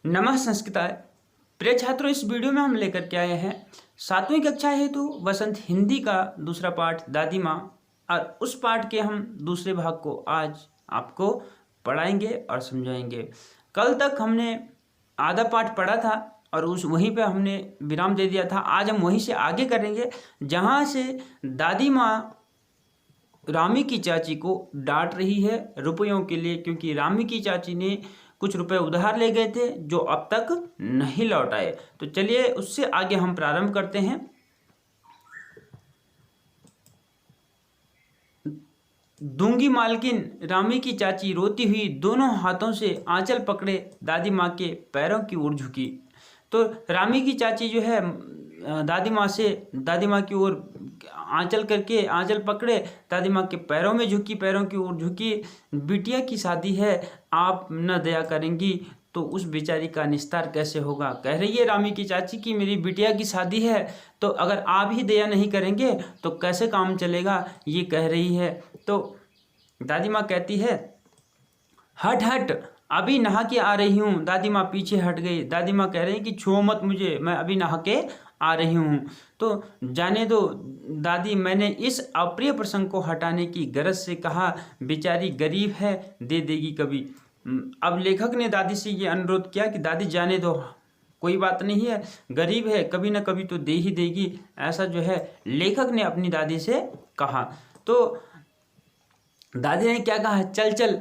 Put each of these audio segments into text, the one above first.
नमः संस्कृताय। प्रिय छात्रों, इस वीडियो में हम लेकर के आए हैं 7वीं कक्षा हेतु वसंत हिंदी का दूसरा पाठ दादी माँ, और उस पाठ के हम दूसरे भाग को आज आपको पढ़ाएंगे और समझाएंगे। कल तक हमने आधा पाठ पढ़ा था और उस वहीं पे हमने विराम दे दिया था। आज हम वहीं से आगे करेंगे जहाँ से दादी माँ रामी की चाची को डांट रही है रुपयों के लिए, क्योंकि रामी की चाची ने कुछ रुपए उधार ले गए थे जो अब तक नहीं लौटाए। तो चलिए उससे आगे हम प्रारंभ करते हैं। दूंगी मालकिन रामी की चाची रोती हुई दोनों हाथों से आंचल पकड़े दादी माँ के पैरों की ओर झुकी। तो रामी की चाची जो है दादी माँ की ओर आंचल पकड़े दादी माँ के पैरों में झुकी, पैरों की ओर झुकी। बिटिया की शादी है, आप न दया करेंगी तो उस बेचारी का निस्तार कैसे होगा। कह रही है रामी की चाची कि मेरी बिटिया की शादी है, तो अगर आप ही दया नहीं करेंगे तो कैसे काम चलेगा, ये कह रही है। तो दादी माँ कहती है, हट हट, अभी नहा के आ रही हूँ। दादी माँ पीछे हट गई। दादी माँ कह रही है कि छुओ मत मुझे, मैं अभी नहा के आ रही हूँ। तो जाने दो दादी, मैंने इस अप्रिय प्रसंग को हटाने की गरज से कहा, बेचारी गरीब है, दे देगी कभी। अब लेखक ने दादी से ये अनुरोध किया कि दादी जाने दो, कोई बात नहीं है, गरीब है, कभी ना कभी तो दे ही देगी। ऐसा जो है लेखक ने अपनी दादी से कहा। तो दादी ने क्या कहा, चल चल,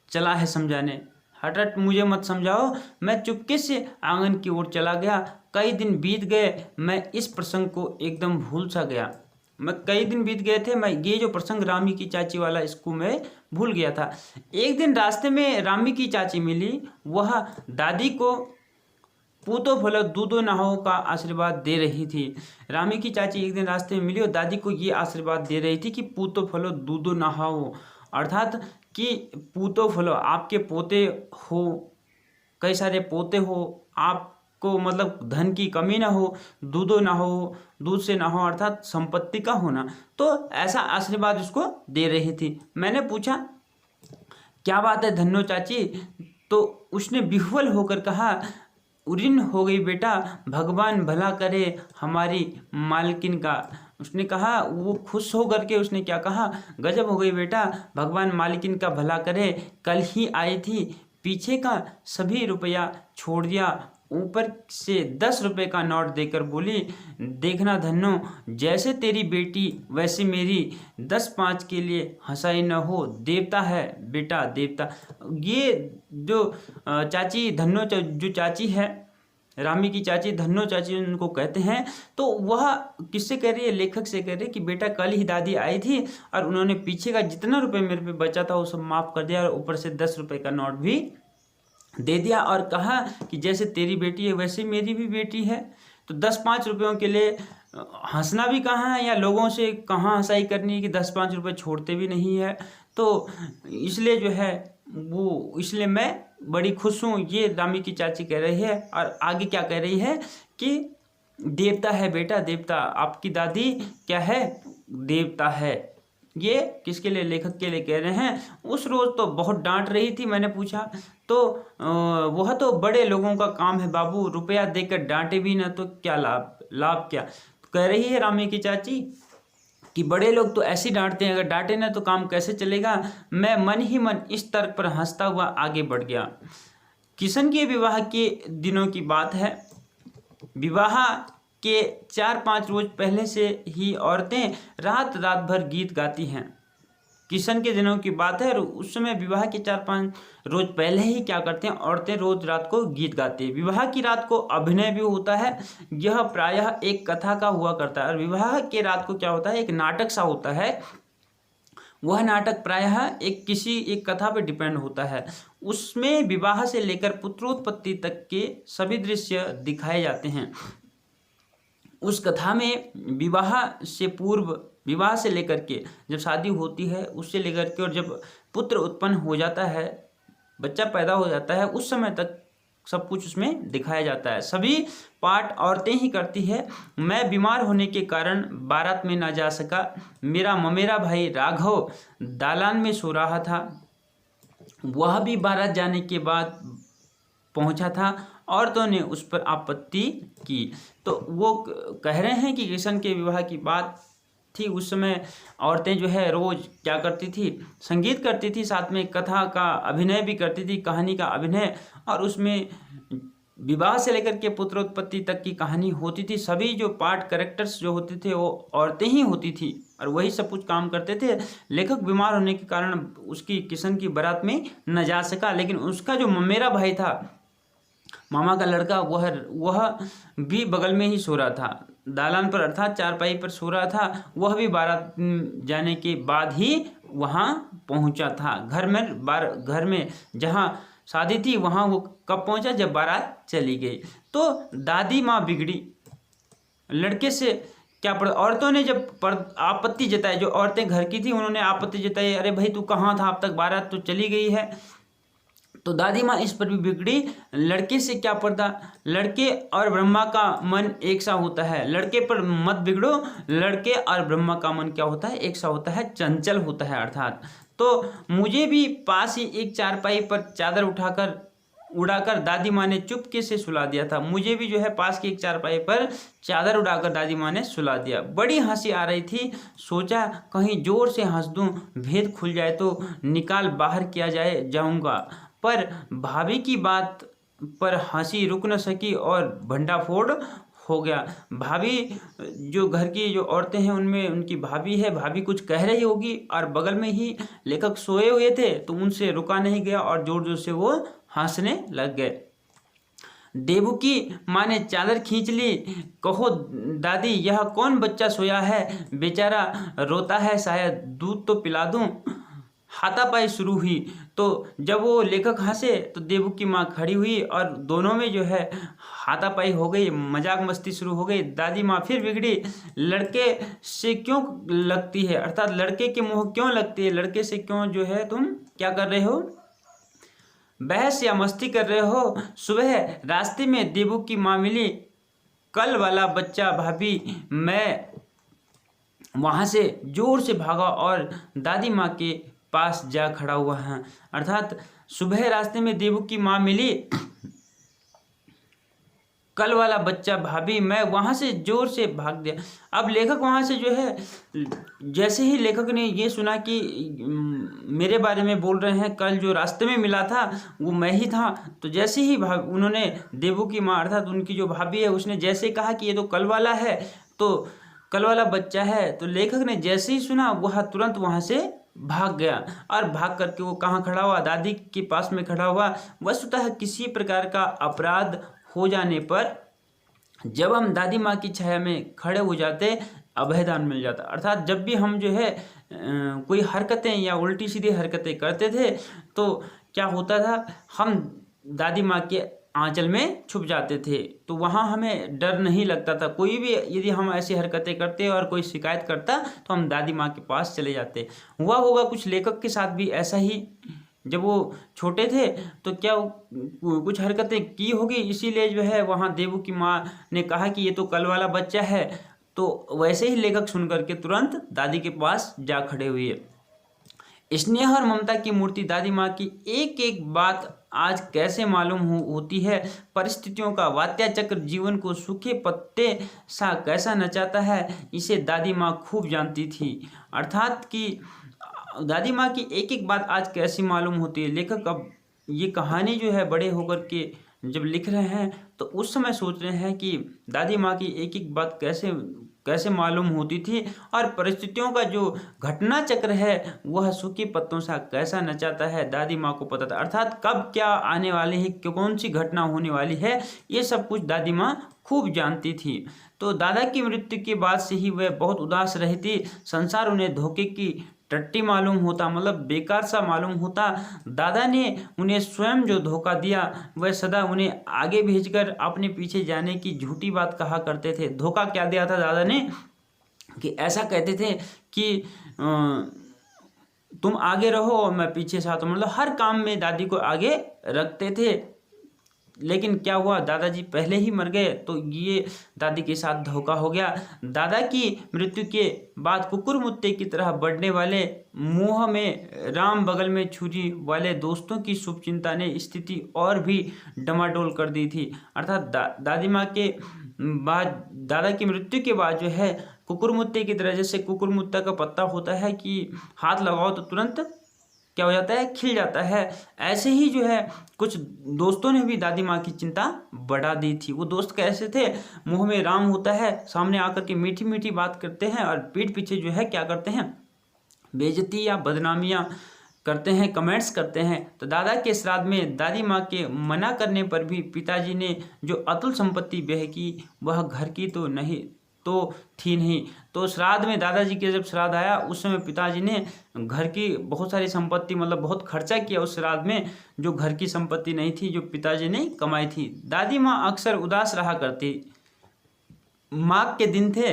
चला है समझाने, हट हट, मुझे मत समझाओ। मैं चुपके से आंगन की ओर चला गया। कई दिन बीत गए, मैं इस प्रसंग को एकदम भूल सा गया। कई दिन बीत गए थे, मैं ये जो प्रसंग रामी की चाची वाला, इसको मैं भूल गया था। एक दिन रास्ते में रामी की चाची मिली। वह दादी को पूतो फलो दूधो नहाओ का आशीर्वाद दे रही थी। रामी की चाची एक दिन रास्ते में मिली और दादी को ये आशीर्वाद दे रही थी कि पूतो फलो दूधो नहाओ, अर्थात कि पूतो फलो, आपके पोते हो, कई सारे पोते हो, आपको मतलब धन की कमी ना हो, दूधो ना हो, दूध से ना हो, अर्थात संपत्ति का होना। तो ऐसा आशीर्वाद उसको दे रही थी। मैंने पूछा, क्या बात है धन्नो चाची? तो उसने विह्वल होकर कहा, उरिन हो गई बेटा, भगवान भला करे हमारी मालकिन का। उसने कहा, वो खुश हो करके उसने क्या कहा, गजब हो गई बेटा, भगवान मालकिन का भला करे। कल ही आई थी, पीछे का सभी रुपया छोड़ दिया, ऊपर से 10 रुपये का नोट देकर बोली, देखना धन्नो, जैसे तेरी बेटी वैसे मेरी, 10-5 के लिए हंसाई न हो, देवता है बेटा देवता। ये जो चाची धन्नो, जो चाची है रामी की चाची, धन्नो चाची उनको कहते हैं। तो वह किससे कह रही है, लेखक से कह रही है कि बेटा कल ही दादी आई थी और उन्होंने पीछे का जितना रुपये मेरे पे बचा था वो सब माफ़ कर दिया और ऊपर से 10 रुपये का नोट भी दे दिया, और कहा कि जैसे तेरी बेटी है वैसे मेरी भी बेटी है। तो 10-5 रुपयों के लिए हंसना भी कहाँ है, या लोगों से कहाँ हंसाई करनी है कि 10-5 रुपये छोड़ते भी नहीं है। तो इसलिए जो है वो, इसलिए मैं बड़ी खुश हूँ, ये रामी की चाची कह रही है। और आगे क्या कह रही है कि देवता है बेटा देवता, आपकी दादी क्या है, देवता है। ये किसके लिए, लेखक के लिए कह रहे हैं। उस रोज़ तो बहुत डांट रही थी। मैंने पूछा तो वह तो बड़े लोगों का काम है बाबू, रुपया देकर डांटे भी ना तो क्या लाभ, लाभ क्या। कह रही है रामी की चाची कि बड़े लोग तो ऐसे डांटते हैं, अगर डांटे ना तो काम कैसे चलेगा। मैं मन ही मन इस तर्क पर हंसता हुआ आगे बढ़ गया। किशन के विवाह के दिनों की बात है। विवाह के 4-5 रोज पहले से ही औरतें रात रात भर गीत गाती हैं। किशन के दिनों की बात है और उस समय विवाह के 4-5 रोज पहले ही क्या करते हैं, औरतें रोज रात को गीत गाती है। विवाह की रात को अभिनय भी होता है। यह प्रायः एक कथा का हुआ करता है, और विवाह के रात को क्या होता है, एक नाटक सा होता है। वह नाटक प्रायः एक कथा पर डिपेंड होता है। उसमें विवाह से लेकर पुत्रोत्पत्ति तक के सभी दृश्य दिखाए जाते हैं। उस कथा में विवाह से पूर्व, विवाह से लेकर के जब शादी होती है उससे लेकर के, और जब पुत्र उत्पन्न हो जाता है, बच्चा पैदा हो जाता है, उस समय तक सब कुछ उसमें दिखाया जाता है। सभी पाठ औरतें ही करती है। मैं बीमार होने के कारण बारात में ना जा सका। मेरा ममेरा भाई राघव दालान में सो रहा था। वह भी बारात जाने के बाद पहुंचा था, औरतों ने उस पर आपत्ति की। तो वो कह रहे हैं कि कृष्ण के विवाह की बात थी। उस समय औरतें जो है रोज क्या करती थी, संगीत करती थी, साथ में कथा का अभिनय भी करती थी, कहानी का अभिनय, और उसमें विवाह से लेकर के पुत्रोत्पत्ति तक की कहानी होती थी। सभी जो पार्ट कैरेक्टर्स जो होते थे वो औरतें ही होती थी और वही सब कुछ काम करते थे। लेखक बीमार होने के कारण उसकी किशन की बारात में न जा सका, लेकिन उसका जो ममेरा भाई था, मामा का लड़का, वह भी बगल में ही सो रहा था, दालान पर अर्थात चारपाई पर सो रहा था। वह भी बारात जाने के बाद ही वहाँ पहुँचा था। घर में जहाँ शादी थी वहाँ वो कब पहुँचा, जब बारात चली गई। तो दादी माँ बिगड़ी, लड़के से क्या औरतों ने जब आपत्ति जताई, जो औरतें घर की थी उन्होंने आपत्ति जताई, अरे भाई तू कहाँ था, अब तक बारात तो चली गई है। तो दादी माँ इस पर भी बिगड़ी। लड़के से क्या पर्दा, लड़के और ब्रह्मा का मन एक सा होता है, लड़के पर मत बिगड़ो। लड़के और ब्रह्मा का मन क्या होता है, एक सा होता है, चंचल होता है अर्थात। तो मुझे भी पास ही एक चारपाई पर चादर उड़ाकर दादी माँ ने चुपके से सुला दिया था। मुझे भी जो है पास की एक चारपाई पर चादर उड़ाकर दादी माँ ने सुला दिया। बड़ी हंसी आ रही थी, सोचा कहीं जोर से हंस दूं, भेद खुल जाए तो निकाल बाहर किया जाऊंगा, पर भाभी की बात पर हंसी रुक न सकी और भंडाफोड़ हो गया। भाभी, जो घर की जो औरतें हैं उनमें उनकी भाभी है, भाभी कुछ कह रही होगी और बगल में ही लेखक सोए हुए थे, तो उनसे रुका नहीं गया और जोर जोर से वो हंसने लग गए। देवकी माँ ने चादर खींच ली, कहो दादी यह कौन बच्चा सोया है, बेचारा रोता है, शायद दूध तो पिला दूं। हाथापाई शुरू हुई। तो जब वो लेखक हंसे तो देवकी माँ खड़ी हुई और दोनों में जो है हाथापाई हो गई, मजाक मस्ती शुरू हो गई। दादी माँ फिर बिगड़ी, लड़के से क्यों लगती है, अर्थात लड़के के मुंह क्यों लगती है, लड़के से क्यों जो है तुम क्या कर रहे हो, बहस या मस्ती कर रहे हो। सुबह रास्ते में देवू की माँ मिली, कल वाला बच्चा भाभी, मैं वहाँ से जोर से भागा और दादी माँ के पास जा खड़ा हुआ है। अर्थात सुबह रास्ते में देवू की माँ मिली, कल वाला बच्चा भाभी, मैं वहाँ से जोर से भाग दिया। अब लेखक वहाँ से जो है, जैसे ही लेखक ने ये सुना कि मेरे बारे में बोल रहे हैं, कल जो रास्ते में मिला था वो मैं ही था, तो जैसे ही उन्होंने देवू की माँ अर्थात उनकी जो भाभी है उसने जैसे कहा कि ये तो कल वाला है, तो कल वाला बच्चा है, तो लेखक ने जैसे ही सुना वह तुरंत वहाँ से भाग गया और भाग करके वो कहाँ खड़ा हुआ, दादी के पास में खड़ा हुआ। वस्तुतः किसी प्रकार का अपराध हो जाने पर जब हम दादी माँ की छाया में खड़े हो जाते, अभयदान मिल जाता। अर्थात जब भी हम जो है कोई हरकतें या उल्टी सीधी हरकतें करते थे तो क्या होता था, हम दादी माँ के आंचल में छुप जाते थे, तो वहाँ हमें डर नहीं लगता था। कोई भी यदि हम ऐसी हरकतें करते और कोई शिकायत करता तो हम दादी माँ के पास चले जाते। हुआ होगा कुछ लेखक के साथ भी ऐसा ही, जब वो छोटे थे तो क्या कुछ हरकतें की होगी, इसीलिए जो है वहाँ देवू की माँ ने कहा कि ये तो कल वाला बच्चा है, तो वैसे ही लेखक सुन करके तुरंत दादी के पास जा खड़े हुए। स्नेह और ममता की मूर्ति दादी माँ की एक एक बात आज कैसे मालूम होती है। परिस्थितियों का वात्या चक्र जीवन को सूखे पत्ते सा कैसा नचाता है, इसे दादी माँ खूब जानती थी। अर्थात कि दादी माँ की एक एक बात आज कैसी मालूम होती है। लेखक अब ये कहानी जो है बड़े होकर के जब लिख रहे हैं तो उस समय सोच रहे हैं कि दादी माँ की एक एक बात कैसे कैसे मालूम होती थी और परिस्थितियों का जो घटना चक्र है वह सूखे पत्तों सा कैसा नचाता है, दादी माँ को पता था। अर्थात कब क्या आने वाली है, कौन सी घटना होने वाली है, ये सब कुछ दादी माँ खूब जानती थी। तो दादा की मृत्यु के बाद से ही वह बहुत उदास रहती। संसार उन्हें धोखे की टट्टी मालूम होता, मतलब बेकार सा मालूम होता। दादा ने उन्हें स्वयं जो धोखा दिया वह सदा उन्हें आगे भेजकर अपने पीछे जाने की झूठी बात कहा करते थे। धोखा क्या दिया था दादा ने कि ऐसा कहते थे कि तुम आगे रहो और मैं पीछे से आता हूं, मतलब हर काम में दादी को आगे रखते थे। लेकिन क्या हुआ, दादाजी पहले ही मर गए, तो ये दादी के साथ धोखा हो गया। दादा की मृत्यु के बाद कुकुरमुत्ते की तरह बढ़ने वाले, मुंह में राम बगल में छुरी वाले दोस्तों की शुभचिंता ने स्थिति और भी डमाडोल कर दी थी। अर्थात दादी माँ के बाद, दादा की मृत्यु के बाद जो है कुकुरमुत्ते की तरह, जैसे कुकुरमुत्ता का पत्ता होता है कि हाथ लगाओ तो तुरंत क्या हो जाता है, खिल जाता है, ऐसे ही जो है कुछ दोस्तों ने भी दादी माँ की चिंता बढ़ा दी थी। वो दोस्त कैसे थे, मुंह में राम होता है, सामने आकर के मीठी मीठी बात करते हैं और पीठ पीछे जो है क्या करते हैं, बेइज्जती या बदनामियाँ करते हैं, कमेंट्स करते हैं। तो दादा के श्राद्ध में दादी माँ के मना करने पर भी पिताजी ने जो अतुल संपत्ति व्यय की, वह घर की तो नहीं तो थी नहीं। तो श्राद्ध में, दादाजी के जब श्राद्ध आया उस समय पिताजी ने घर की बहुत सारी संपत्ति, मतलब बहुत खर्चा किया उस श्राद्ध में, जो घर की संपत्ति नहीं थी, जो पिताजी ने कमाई थी। दादी माँ अक्सर उदास रहा करती। माघ के दिन थे,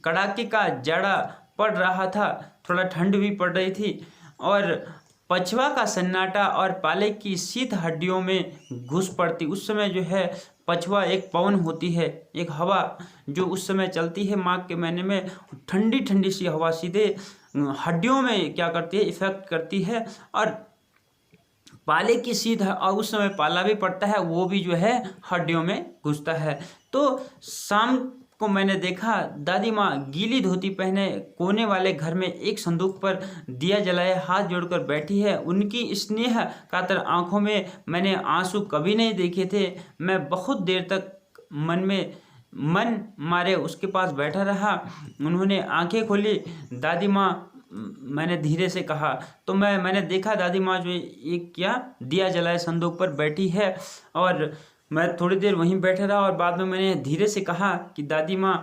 कड़ाके का जाड़ा पड़ रहा था, थोड़ा ठंड भी पड़ रही थी और पछवा का सन्नाटा और पाले की शीत हड्डियों में घुस पड़ती। उस समय जो है पछवा एक पवन होती है, एक हवा जो उस समय चलती है माघ के महीने में, ठंडी ठंडी सी हवा सीधे हड्डियों में क्या करती है, इफेक्ट करती है। और पाले की शीत, और उस समय पाला भी पड़ता है, वो भी जो है हड्डियों में घुसता है। तो शाम को मैंने देखा दादी माँ गीली धोती पहने कोने वाले घर में एक संदूक पर दिया जलाए हाथ जोड़कर बैठी है। उनकी स्नेह कातर आंखों में मैंने आंसू कभी नहीं देखे थे। मैं बहुत देर तक मन मारे उसके पास बैठा रहा। उन्होंने आंखें खोली, दादी माँ, मैंने धीरे से कहा। तो मैंने देखा दादी माँ जो एक क्या दिया जलाए संदूक पर बैठी है, और मैं थोड़ी देर वहीं बैठा रहा और बाद में मैंने धीरे से कहा कि दादी माँ।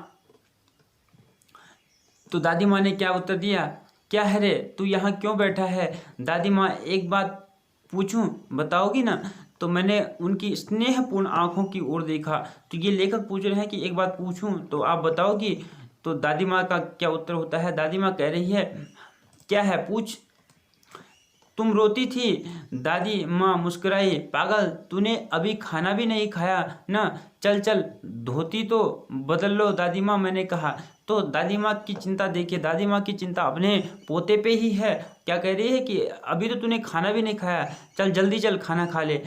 तो दादी माँ ने क्या उत्तर दिया, क्या है रे, तू यहाँ क्यों बैठा है? दादी माँ, एक बात पूछूं, बताओगी ना? तो मैंने उनकी स्नेहपूर्ण आंखों की ओर देखा। तो ये लेखक पूछ रहे हैं कि एक बात पूछूं तो आप बताओगी? तो दादी माँ का क्या उत्तर होता है, दादी माँ कह रही है, क्या है, पूछ। तुम रोती थी। दादी माँ मुस्कुराई, पागल, तूने अभी खाना भी नहीं खाया ना, चल चल धोती तो बदल लो। दादी माँ, मैंने कहा। तो दादी माँ की चिंता देखिए, दादी माँ की चिंता अपने पोते पे ही है। क्या कह रही है कि अभी तो तूने खाना भी नहीं खाया, चल जल्दी चल खाना खा ले।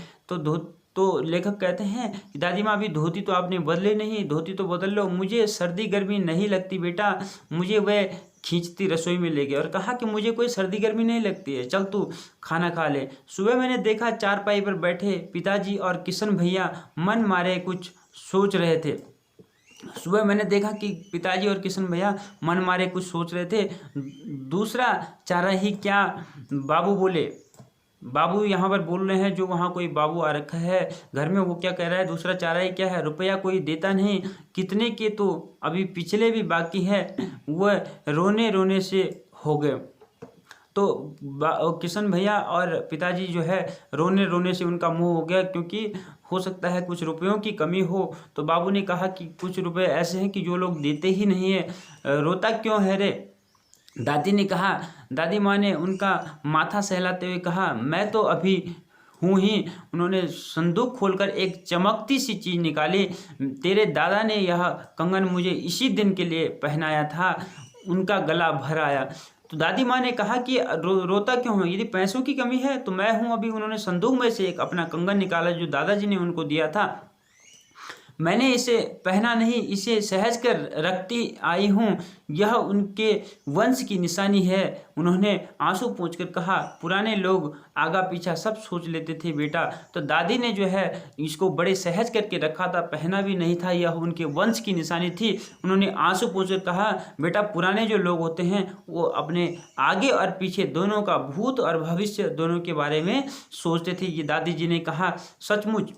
तो लेखक कहते हैं कि दादी माँ, अभी धोती तो आपने बदले नहीं, धोती तो बदल लो। मुझे सर्दी गर्मी नहीं लगती बेटा। मुझे वह खींचती रसोई में ले गया और कहा कि मुझे कोई सर्दी गर्मी नहीं लगती है, चल तू खाना खा ले। सुबह मैंने देखा चारपाई पर बैठे पिताजी और किशन भैया मन मारे कुछ सोच रहे थे। सुबह मैंने देखा कि पिताजी और किशन भैया मन मारे कुछ सोच रहे थे। दूसरा चाराही क्या, बाबू बोले। बाबू यहाँ पर बोल रहे हैं, जो वहाँ कोई बाबू आ रखा है घर में, वो क्या कह रहा है, दूसरा चाराही क्या है, रुपया कोई देता नहीं, कितने के तो अभी पिछले भी बाकी है, वह रोने रोने से हो गए। तो किशन भैया और पिताजी जो है रोने रोने से उनका मुंह हो गया, क्योंकि हो सकता है कुछ रुपयों की कमी हो। तो बाबू ने कहा कि कुछ रुपए ऐसे हैं कि जो लोग देते ही नहीं है, रोता क्यों है रे? दादी ने कहा। दादी माँ ने उनका माथा सहलाते हुए कहा, मैं तो अभी हूँ ही। उन्होंने संदूक खोलकर एक चमकती सी चीज़ निकाली। तेरे दादा ने यह कंगन मुझे इसी दिन के लिए पहनाया था। उनका गला भर आया। तो दादी माँ ने कहा कि रोता क्यों है, यदि पैसों की कमी है तो मैं हूँ अभी। उन्होंने संदूक में से एक अपना कंगन निकाला जो दादाजी ने उनको दिया था। मैंने इसे पहना नहीं, इसे सहज कर रखती आई हूँ, यह उनके वंश की निशानी है। उन्होंने आंसू पोंछकर कहा, पुराने लोग आगा पीछा सब सोच लेते थे बेटा। तो दादी ने जो है इसको बड़े सहज करके रखा था, पहना भी नहीं था, यह उनके वंश की निशानी थी। उन्होंने आंसू पोंछकर कहा, बेटा पुराने जो लोग होते हैं वो अपने आगे और पीछे दोनों का, भूत और भविष्य दोनों के बारे में सोचते थे। ये दादी जी ने कहा। सचमुच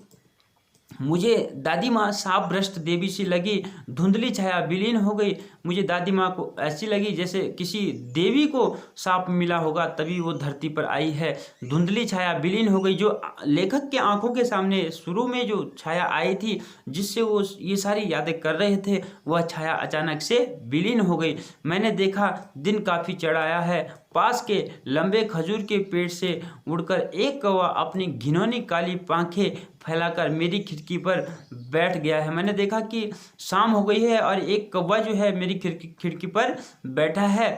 मुझे दादी माँ साफ भ्रष्ट देवी सी लगी, धुंधली छाया विलीन हो गई। मुझे दादी माँ को ऐसी लगी जैसे किसी देवी को साप मिला होगा, तभी वो धरती पर आई है। धुंधली छाया विलीन हो गई, जो लेखक के आंखों के सामने शुरू में जो छाया आई थी, जिससे वो ये सारी यादें कर रहे थे, वह छाया अचानक से विलीन हो गई। मैंने देखा दिन काफ़ी चढ़ आया है, पास के लंबे खजूर के पेड़ से उड़कर एक कौवा अपनी घिनौनी काली पांखें फैलाकर मेरी खिड़की पर बैठ गया है। मैंने देखा कि शाम हो गई है और एक कौवा जो है मेरी खिड़की पर बैठा है।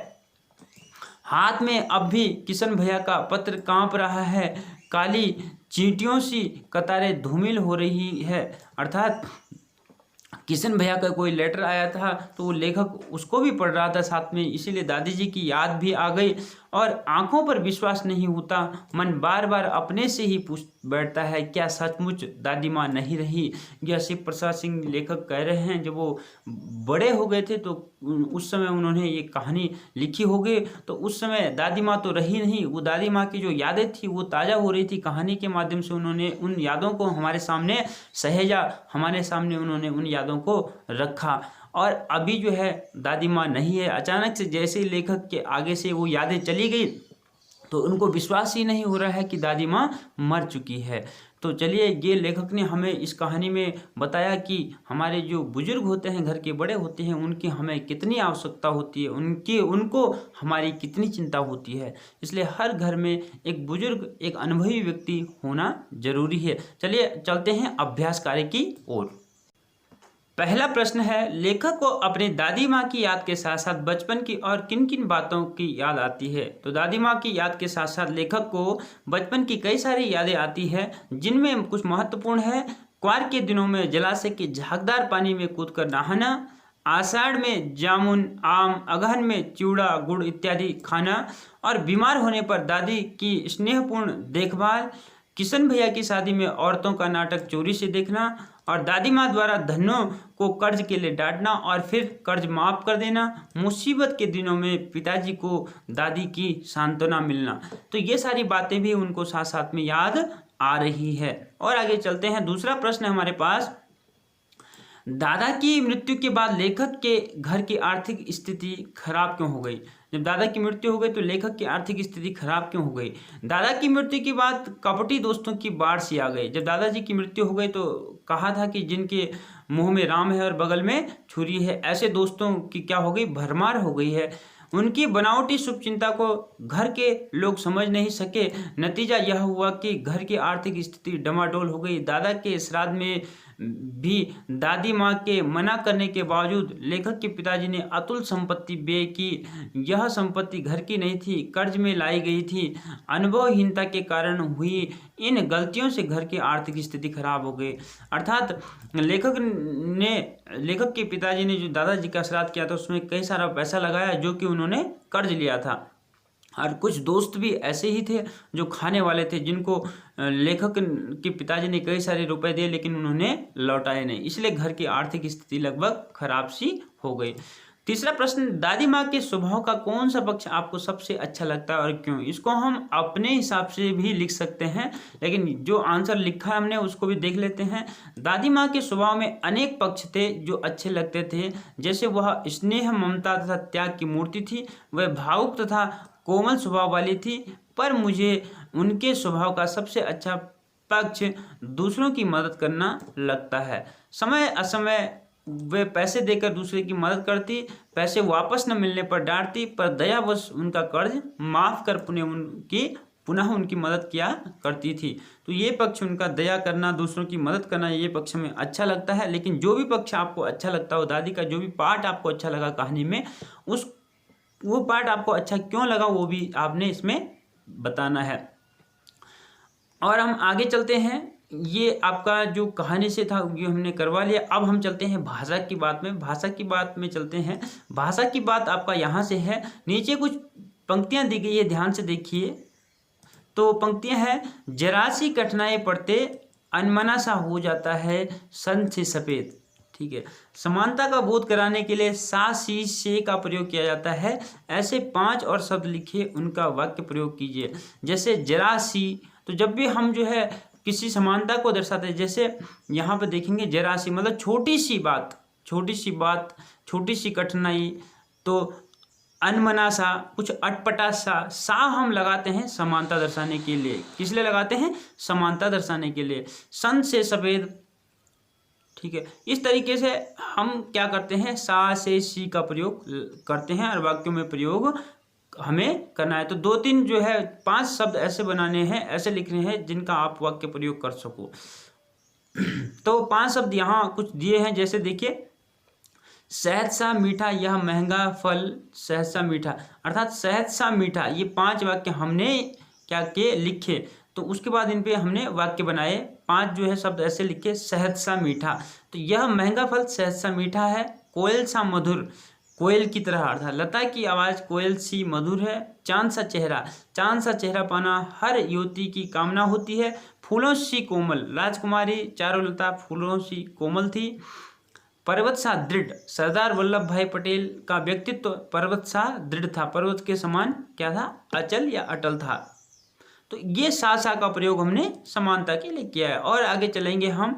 हाथ में अब भी किशन भैया का पत्र कांप रहा है। काली चींटियों सी कतारें धूमिल हो रही है। अर्थात किशन भैया का कोई लेटर आया था तो वो लेखक उसको भी पढ़ रहा था साथ में, इसीलिए दादी जी की याद भी आ गई और आंखों पर विश्वास नहीं होता। मन बार बार अपने से ही पूछ बैठता है, क्या सचमुच दादी माँ नहीं रही? यह शिव प्रसाद सिंह लेखक कह रहे हैं। जब वो बड़े हो गए थे तो उस समय उन्होंने ये कहानी लिखी होगी, तो उस समय दादी माँ तो रही नहीं। वो दादी माँ की जो यादें थी वो ताज़ा हो रही थी। कहानी के माध्यम से उन्होंने उन यादों को हमारे सामने सहेजा, हमारे सामने उन्होंने उन यादों को रखा। और अभी जो है दादी माँ नहीं है। अचानक से जैसे ही लेखक के आगे से वो यादें चली गई तो उनको विश्वास ही नहीं हो रहा है कि दादी माँ मर चुकी है। तो चलिए, ये लेखक ने हमें इस कहानी में बताया कि हमारे जो बुजुर्ग होते हैं, घर के बड़े होते हैं, उनकी हमें कितनी आवश्यकता होती है, उनको हमारी कितनी चिंता होती है। इसलिए हर घर में एक बुजुर्ग, एक अनुभवी व्यक्ति होना जरूरी है। चलिए चलते हैं अभ्यास कार्य की ओर। पहला प्रश्न है, लेखक को अपने दादी माँ की याद के साथ साथ बचपन की और किन किन बातों की याद आती है? तो दादी माँ की याद के साथ साथ लेखक को बचपन की कई सारी यादें आती है, जिनमें कुछ महत्वपूर्ण है। कुंवार के दिनों में जलाशय के झागदार पानी में कूदकर नहाना, आषाढ़ में जामुन, आम, अगहन में चिवड़ा, गुड़ इत्यादि खाना और बीमार होने पर दादी की स्नेहपूर्ण देखभाल, किशन भैया की शादी में औरतों का नाटक चोरी से देखना और दादी माँ द्वारा धनों को कर्ज के लिए डांटना और फिर कर्ज माफ कर देना, मुसीबत के दिनों में पिताजी को दादी की सांत्वना मिलना। तो ये सारी बातें भी उनको साथ साथ में याद आ रही है। और आगे चलते हैं। दूसरा प्रश्न है हमारे पास, दादा की मृत्यु के बाद लेखक के घर की आर्थिक स्थिति खराब क्यों हो गई? जब दादा की मृत्यु हो गई तो लेखक की आर्थिक स्थिति खराब क्यों हो गई? दादा की मृत्यु के बाद कपटी दोस्तों की बाढ़ सी आ गई। जब दादाजी की मृत्यु हो गई तो कहा था कि जिनके मुंह में राम है और बगल में छुरी है, ऐसे दोस्तों की क्या हो गई? भरमार हो गई है। उनकी बनावटी शुभचिंता को घर के लोग समझ नहीं सके। नतीजा यह हुआ कि घर की आर्थिक स्थिति डमाडोल हो गई। दादा के श्राद्ध में भी दादी माँ के मना करने के बावजूद लेखक के पिताजी ने अतुल संपत्ति व्यय की। यह संपत्ति घर की नहीं थी, कर्ज में लाई गई थी। अनुभवहीनता के कारण हुई इन गलतियों से घर की आर्थिक स्थिति खराब हो गई। अर्थात लेखक के पिताजी ने जो दादाजी का श्राद्ध किया था उसमें कई सारा पैसा लगाया जो कि उन्होंने कर्ज लिया था। और कुछ दोस्त भी ऐसे ही थे जो खाने वाले थे, जिनको लेखक के पिताजी ने कई सारे रुपए दिए लेकिन उन्होंने लौटाए नहीं, इसलिए घर की आर्थिक स्थिति लगभग खराब सी हो गई। तीसरा प्रश्न, दादी माँ के स्वभाव का कौन सा पक्ष आपको सबसे अच्छा लगता है और क्यों? इसको हम अपने हिसाब से भी लिख सकते हैं, लेकिन जो आंसर लिखा है हमने उसको भी देख लेते हैं। दादी माँ के स्वभाव में अनेक पक्ष थे जो अच्छे लगते थे, जैसे वह स्नेह, ममता तथा त्याग की मूर्ति थी। वह भावुक तथा कोमल स्वभाव वाली थी, पर मुझे उनके स्वभाव का सबसे अच्छा पक्ष दूसरों की मदद करना लगता है। समय असमय वे पैसे देकर दूसरे की मदद करती, पैसे वापस न मिलने पर डांटती, पर दयावश उनका कर्ज माफ कर पुनः उनकी मदद किया करती थी। तो ये पक्ष उनका, दया करना, दूसरों की मदद करना, ये पक्ष हमें अच्छा लगता है। लेकिन जो भी पक्ष आपको अच्छा लगता हो, दादी का जो भी पार्ट आपको अच्छा लगा कहानी में, वो पार्ट आपको अच्छा क्यों लगा वो भी आपने इसमें बताना है। और हम आगे चलते हैं। ये आपका जो कहानी से था ये हमने करवा लिया। अब हम चलते हैं भाषा की बात में। भाषा की बात में चलते हैं। भाषा की बात आपका यहाँ से है। नीचे कुछ पंक्तियाँ दी गई है, ध्यान से देखिए। तो पंक्तियाँ हैं, जरा सी कठिनाई पड़ते अनमना सा हो जाता है सन से सफ़ेद। ठीक है, समानता का बोध कराने के लिए सा, सी, से का प्रयोग किया जाता है। ऐसे 5 और शब्द लिखिए, उनका वाक्य प्रयोग कीजिए। जैसे जरा सी, तो जब भी हम जो है किसी समानता को दर्शाते हैं, जैसे यहाँ पे देखेंगे जरा सी मतलब छोटी सी बात, छोटी सी कठिनाई। तो अनमना सा, कुछ अटपटा सा हम लगाते हैं समानता दर्शाने के लिए। किस लिए लगाते हैं? समानता दर्शाने के लिए। सन से सफ़ेद, ठीक है। इस तरीके से हम क्या करते हैं, सा से सी का प्रयोग करते हैं और वाक्यों में प्रयोग हमें करना है। तो 2-3 जो है 5 शब्द ऐसे बनाने हैं, ऐसे लिखने हैं जिनका आप वाक्य प्रयोग कर सको। तो 5 शब्द यहाँ कुछ दिए हैं, जैसे देखिए, शहद सा मीठा यह महंगा फल शहद सा मीठा, अर्थात शहद सा मीठा, ये 5 वाक्य हमने क्या किए, लिखे। तो उसके बाद इन पे हमने वाक्य बनाए, 5 जो है शब्द ऐसे लिखे, शहद सा मीठा। तो यह महंगा फल शहद सा मीठा है, कोयल सा मधुर, कोयल की तरह, अर्थात लता की आवाज़ कोयल सी मधुर है। चांद सा चेहरा पाना हर युवती की कामना होती है। फूलों सी कोमल, राजकुमारी चारुलता फूलों सी कोमल थी। पर्वत सा दृढ़, सरदार वल्लभ भाई पटेल का व्यक्तित्व पर्वत सा दृढ़ था, पर्वत के समान क्या था, अचल या अटल था। तो ये सा का प्रयोग हमने समानता के लिए किया है। और आगे चलेंगे हम।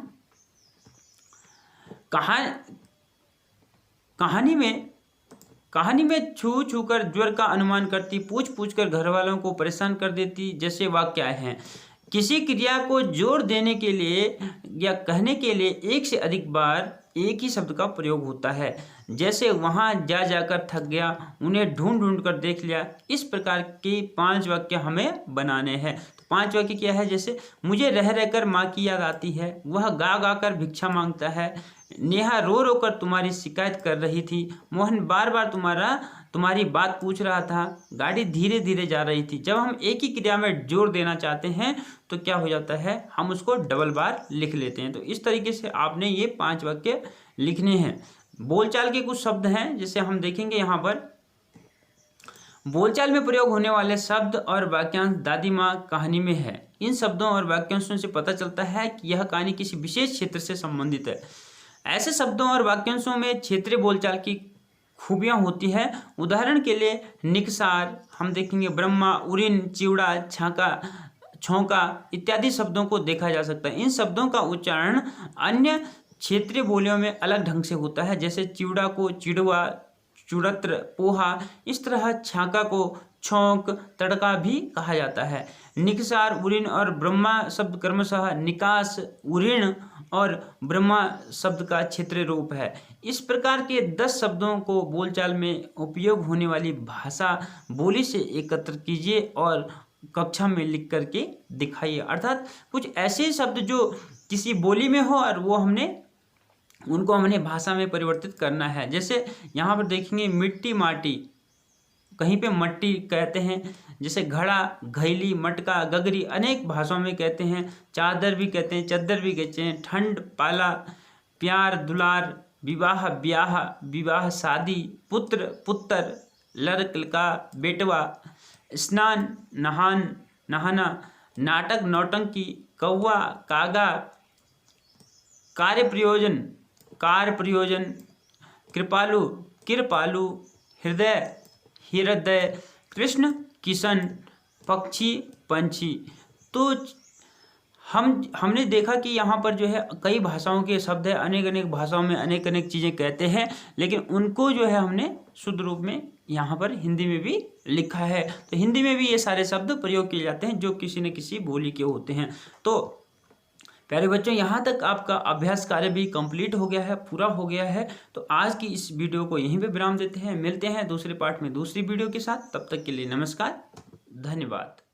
कहानी में छू छू कर ज्वर का अनुमान करती, पूछ पूछ कर घर वालों को परेशान कर देती, जैसे वाक्य आए हैं। किसी क्रिया को जोर देने के लिए या कहने के लिए एक से अधिक बार एक ही शब्द का प्रयोग होता है, जैसे वहाँ जा जाकर थक गया, उन्हें ढूंढ ढूंढ कर देख लिया। इस प्रकार के 5 वाक्य हमें बनाने हैं। तो 5 वाक्य क्या है, जैसे मुझे रह रहकर माँ की याद आती है, वह गा गा कर भिक्षा मांगता है, नेहा रो रो कर तुम्हारी शिकायत कर रही थी, मोहन बार बार तुम्हारी बात पूछ रहा था, गाड़ी धीरे धीरे जा रही थी। जब हम एक ही क्रिया में जोर देना चाहते हैं तो क्या हो जाता है, हम उसको डबल बार लिख लेते हैं। तो इस तरीके से आपने ये 5 वाक्य लिखने हैं। बोलचाल के कुछ शब्द हैं, जैसे हम देखेंगे यहाँ पर। बोलचाल में प्रयोग होने वाले शब्द और वाक्यांश दादी माँ कहानी में है। इन शब्दों और वाक्यांशों से पता चलता है कि यह कहानी किसी विशेष क्षेत्र से संबंधित है। ऐसे शब्दों और वाक्यांशों में क्षेत्रीय बोलचाल की खूबियाँ होती है। उदाहरण के लिए निकसार, हम देखेंगे ब्रह्मा, उरिन, चिवड़ा, छाका, छौंका इत्यादि शब्दों को देखा जा सकता है। इन शब्दों का उच्चारण अन्य क्षेत्रीय बोलियों में अलग ढंग से होता है, जैसे चिवड़ा को चिड़वा, चुड़त्र, पोहा, इस तरह छाका को छौंक, तड़का भी कहा जाता है। निकसार, उरिन और ब्रह्मा शब्द क्रमशः निकास, उरिण और ब्रह्मा शब्द का क्षेत्रीय रूप है। इस प्रकार के 10 शब्दों को बोलचाल में उपयोग होने वाली भाषा बोली से एकत्र कीजिए और कक्षा में लिख करके दिखाइए। अर्थात कुछ ऐसे शब्द जो किसी बोली में हो और वो उनको हमने भाषा में परिवर्तित करना है। जैसे यहाँ पर देखेंगे मिट्टी, माटी, कहीं पे मट्टी कहते हैं, जैसे घड़ा, घैली, मटका, गगरी अनेक भाषाओं में कहते हैं। चादर भी कहते हैं, चद्दर भी कहते हैं। ठंड, पाला, प्यार, दुलार, विवाह, ब्याह, विवाह, शादी, पुत्र, पुत्र, लड़का, बेटवा, स्नान, नहान, नहाना, नाटक, नौटंकी, कौवा, कागा, कार्य प्रयोजन, कृपालु, कृपालु, हृदय, हृदय, कृष्ण, किशन, पक्षी, पंछी। तो हमने देखा कि यहाँ पर जो है कई भाषाओं के शब्द है, अनेक अनेक भाषाओं में अनेक अनेक चीज़ें कहते हैं, लेकिन उनको जो है हमने शुद्ध रूप में यहाँ पर हिंदी में भी लिखा है। तो हिंदी में भी ये सारे शब्द प्रयोग किए जाते हैं जो किसी न किसी बोली के होते हैं। तो प्यारे बच्चों, यहाँ तक आपका अभ्यास कार्य भी कंप्लीट हो गया है, पूरा हो गया है। तो आज की इस वीडियो को यहीं पे विराम देते हैं। मिलते हैं दूसरे पार्ट में दूसरी वीडियो के साथ। तब तक के लिए नमस्कार, धन्यवाद।